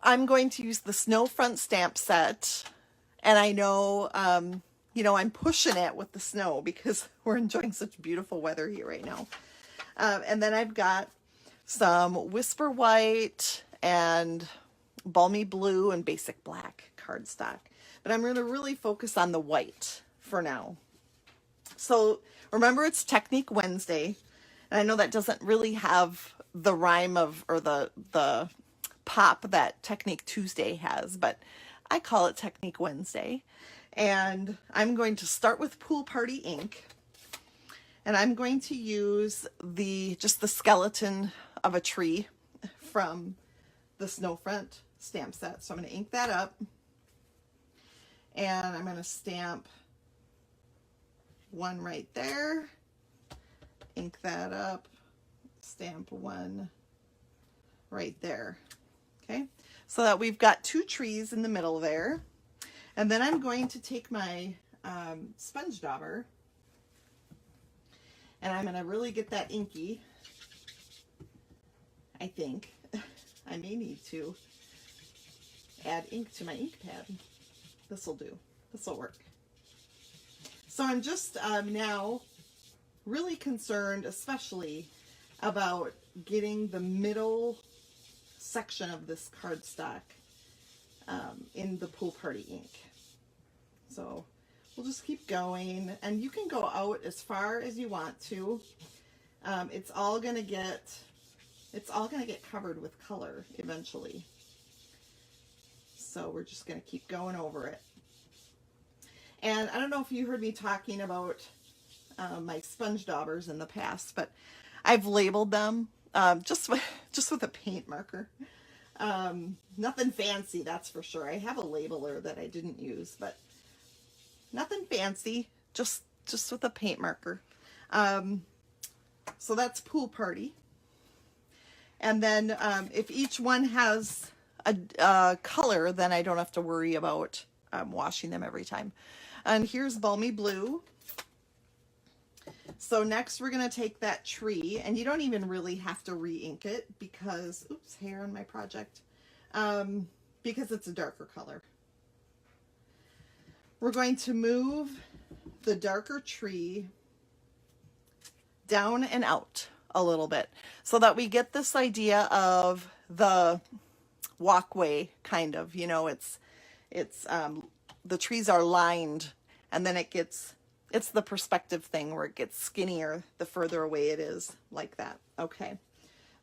I'm going to use the Snow Front stamp set, and I know, I'm pushing it with the snow because we're enjoying such beautiful weather here right now. And then I've got some Whisper White and Balmy Blue and Basic Black cardstock. But I'm going to really focus on the white for now. So remember, it's Technique Wednesday. And I know that doesn't really have the rhyme of, or the pop that Technique Tuesday has, but I call it Technique Wednesday. And I'm going to start with Pool Party ink. And I'm going to use just the skeleton of a tree from the Snowfront stamp set. So I'm going to ink that up. And I'm going to stamp one right there. Ink that up. Stamp one right there. Okay, so that we've got two trees in the middle there. And then I'm going to take my sponge dauber, and I'm going to really get that inky. I think I may need to add ink to my ink pad. This will do. This will work. So I'm just now really concerned, especially about getting the middle section of this cardstock in the Pool Party ink. So we'll just keep going, and you can go out as far as you want to. It's all gonna get covered with color eventually. So we're just gonna keep going over it. And I don't know if you heard me talking about my sponge daubers in the past, but I've labeled them just with a paint marker. Nothing fancy, that's for sure. I have a labeler that I didn't use, but nothing fancy, just with a paint marker. So that's Pool Party. And then if each one has a color, then I don't have to worry about washing them every time. And here's Balmy Blue. So next we're going to take that tree, and you don't even really have to re-ink it because, oops, hair on my project, because it's a darker color. We're going to move the darker tree down and out a little bit so that we get this idea of the walkway, kind of, it's the trees are lined, and then it's the perspective thing where it gets skinnier the further away it is, like that. Okay.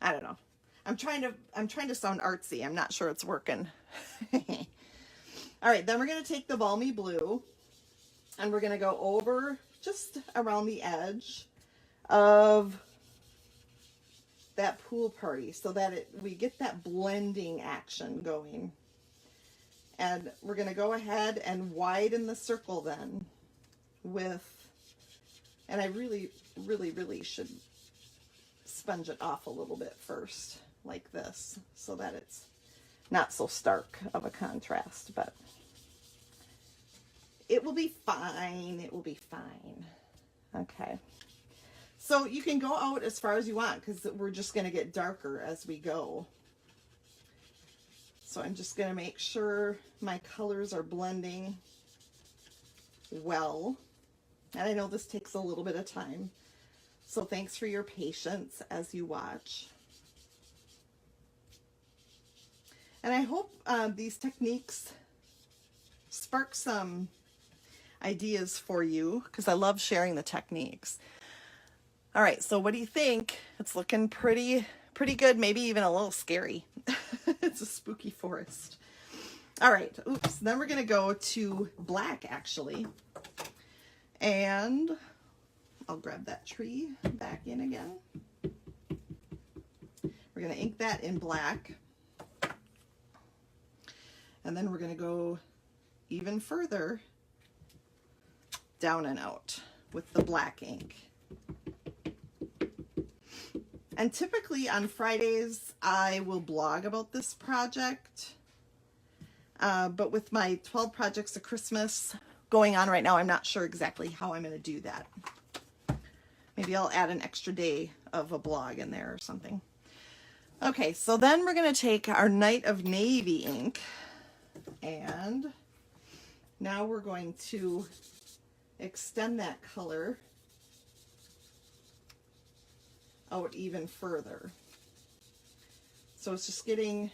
I don't know. I'm trying to sound artsy. I'm not sure it's working. All right, then we're going to take the Balmy Blue, and we're going to go over just around the edge of that Pool Party so that we get that blending action going. And we're going to go ahead and widen the circle then with, and I really, really, really should sponge it off a little bit first, like this, so that it's not so stark of a contrast, but it will be fine. It will be fine. Okay. So you can go out as far as you want because we're just going to get darker as we go. So I'm just going to make sure my colors are blending well. And I know this takes a little bit of time. So thanks for your patience as you watch. And I hope these techniques spark some ideas for you because I love sharing the techniques. All right, so what do you think? It's looking pretty good, maybe even a little scary. It's a spooky forest. All right, oops, then we're gonna go to black actually. And I'll grab that tree back in again. We're gonna ink that in black. And then we're gonna go even further down and out with the black ink. And typically on Fridays, I will blog about this project. But with my 12 projects of Christmas going on right now, I'm not sure exactly how I'm going to do that. Maybe I'll add an extra day of a blog in there or something. Okay, so then we're going to take our Night of Navy ink, and now we're going to extend that color out even further. So it's just getting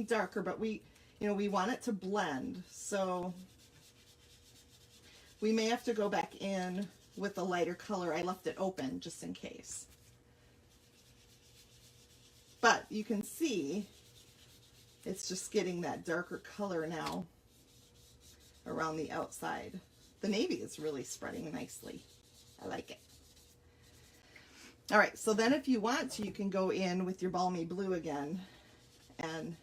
darker, but we want it to blend. So we may have to go back in with a lighter color. I left it open just in case. But you can see it's just getting that darker color now around the outside. The navy is really spreading nicely. I like it. All right, so then if you want to, you can go in with your balmy blue again and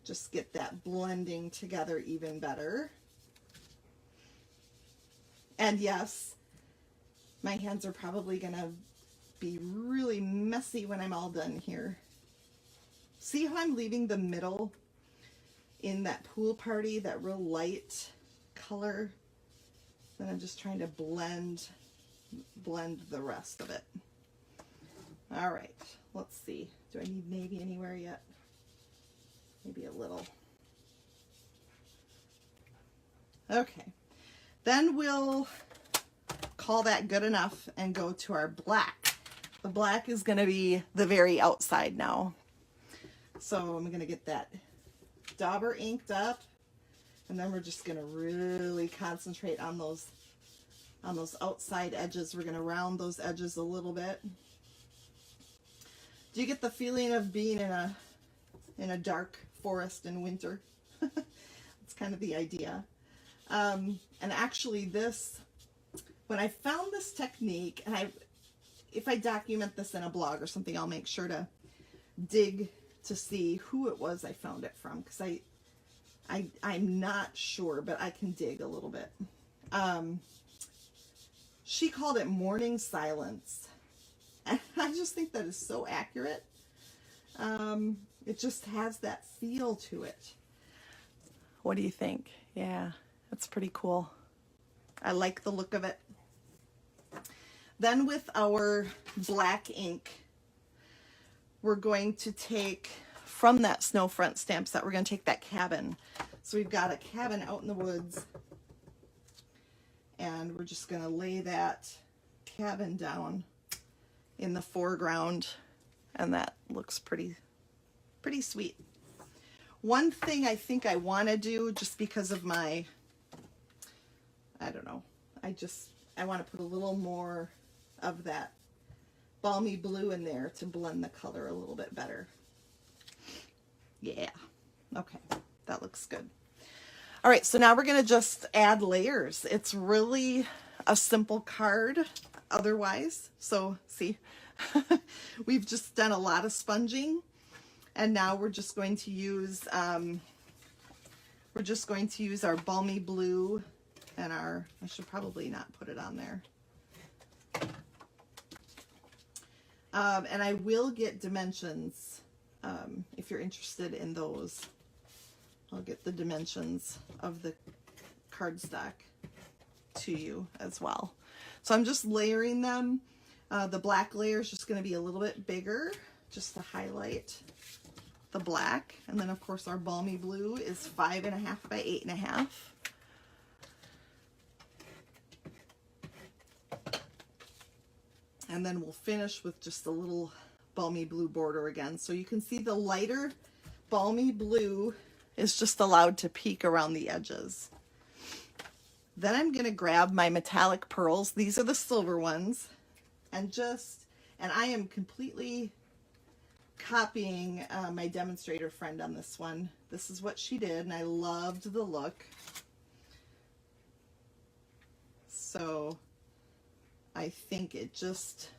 just get that blending together even better. And yes, my hands are probably gonna be really messy when I'm all done here. See how I'm leaving the middle in that pool party, that real light color? Then I'm just trying to blend the rest of it. All right, let's see. Do I need navy anywhere yet? Maybe a little. Okay, then we'll call that good enough and go to our black. The black is going to be the very outside now. So I'm going to get that dauber inked up, and then we're just going to really concentrate on those outside edges. We're going to round those edges a little bit. Do you get the feeling of being in a dark forest in winter? That's kind of the idea. And actually when I found this technique, and if I document this in a blog or something, I'll make sure to dig to see who it was I found it from, because I'm not sure, but I can dig a little bit. She called it morning silence. And I just think that is so accurate. It just has that feel to it. What do you think? Yeah, that's pretty cool. I like the look of it. Then with our black ink, we're going to take from that snow front stamp set, we're going to take that cabin. So we've got a cabin out in the woods, and we're just going to lay that cabin down in the foreground, and that looks pretty sweet. One thing I think I want to do, just because of my, I don't know, I want to put a little more of that balmy blue in there to blend the color a little bit better. Yeah, okay, that looks good. All right, so now we're going to just add layers. It's really a simple card otherwise. So see, we've just done a lot of sponging, and now we're just going to use our balmy blue and I should probably not put it on there. And I will get dimensions if you're interested in those. I'll get the dimensions of the cardstock to you as well. So I'm just layering them. The black layer is just going to be a little bit bigger, just to highlight the black. And then of course our balmy blue is 5.5 by 8.5. And then we'll finish with just a little balmy blue border again. So you can see the lighter balmy blue is just allowed to peek around the edges. Then I'm going to grab my metallic pearls. These are the silver ones. And I am completely copying my demonstrator friend on this one. This is what she did, and I loved the look. So I think it just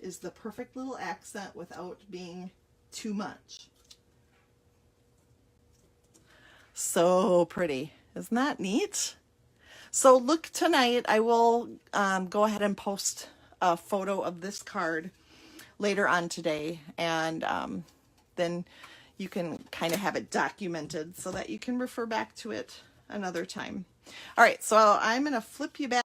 is the perfect little accent without being too much. So pretty. Isn't that neat? So look tonight. I will go ahead and post a photo of this card later on today, and then you can kind of have it documented so that you can refer back to it another time. All right, so I'm going to flip you back.